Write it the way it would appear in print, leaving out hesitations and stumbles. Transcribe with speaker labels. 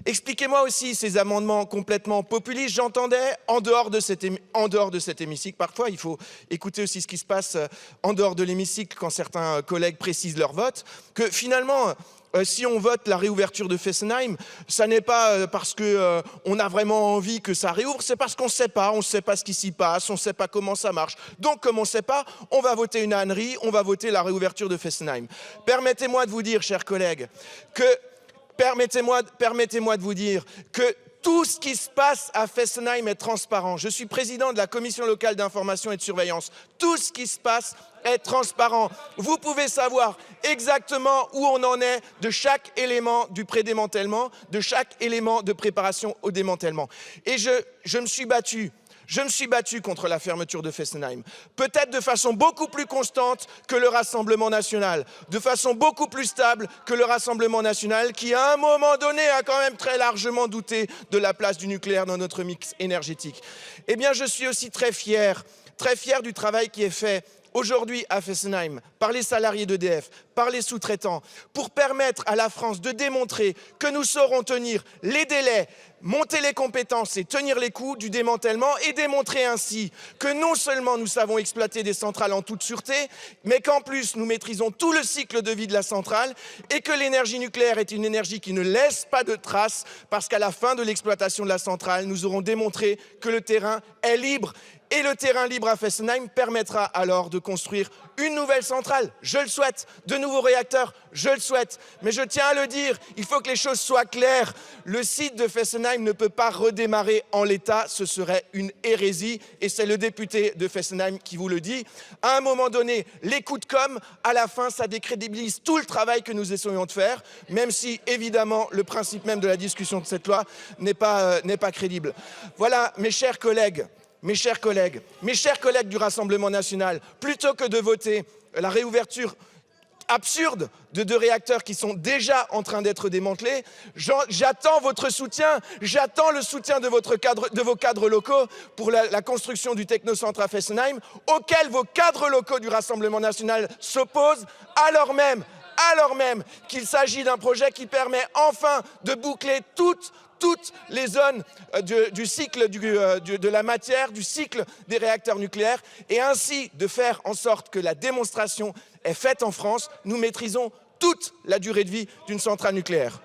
Speaker 1: Expliquez-moi aussi ces amendements complètement populistes. J'entendais en dehors de cet hémicycle, parfois il faut écouter aussi ce qui se passe en dehors de l'hémicycle quand certains collègues précisent leur vote, que finalement, si on vote la réouverture de Fessenheim, ça n'est pas parce qu'on a vraiment envie que ça réouvre, c'est parce qu'on ne sait pas ce qui s'y passe, on ne sait pas comment ça marche. Donc, comme on ne sait pas, on va voter une ânerie, on va voter la réouverture de Fessenheim. Permettez-moi de vous dire, chers collègues, permettez-moi de vous dire que tout ce qui se passe à Fessenheim est transparent. Je suis président de la commission locale d'information et de surveillance. Tout ce qui se passe est transparent. Vous pouvez savoir exactement où on en est de chaque élément du pré-démantèlement, de chaque élément de préparation au démantèlement. Et je me suis battu. Je me suis battu contre la fermeture de Fessenheim, peut-être de façon beaucoup plus constante que le Rassemblement national, de façon beaucoup plus stable que le Rassemblement national qui, à un moment donné, a quand même très largement douté de la place du nucléaire dans notre mix énergétique. Eh bien, je suis aussi très fier du travail qui est fait aujourd'hui à Fessenheim, par les salariés d'EDF, par les sous-traitants, pour permettre à la France de démontrer que nous saurons tenir les délais, monter les compétences et tenir les coûts du démantèlement et démontrer ainsi que non seulement nous savons exploiter des centrales en toute sûreté, mais qu'en plus nous maîtrisons tout le cycle de vie de la centrale et que l'énergie nucléaire est une énergie qui ne laisse pas de traces parce qu'à la fin de l'exploitation de la centrale, nous aurons démontré que le terrain est libre. Et le terrain libre à Fessenheim permettra alors de construire une nouvelle centrale. Je le souhaite. De nouveaux réacteurs, je le souhaite. Mais je tiens à le dire, il faut que les choses soient claires. Le site de Fessenheim ne peut pas redémarrer en l'état. Ce serait une hérésie. Et c'est le député de Fessenheim qui vous le dit. À un moment donné, les coups de com', à la fin, ça décrédibilise tout le travail que nous essayons de faire, même si, évidemment, le principe même de la discussion de cette loi n'est pas crédible. Voilà, mes chers collègues du Rassemblement national, plutôt que de voter la réouverture absurde de 2 réacteurs qui sont déjà en train d'être démantelés, j'attends votre soutien, j'attends le soutien de vos cadres locaux pour la construction du technocentre à Fessenheim, auquel vos cadres locaux du Rassemblement national s'opposent, alors même qu'il s'agit d'un projet qui permet enfin de boucler toutes les zones du cycle de la matière, du cycle des réacteurs nucléaires, et ainsi de faire en sorte que la démonstration est faite en France. Nous maîtrisons toute la durée de vie d'une centrale nucléaire.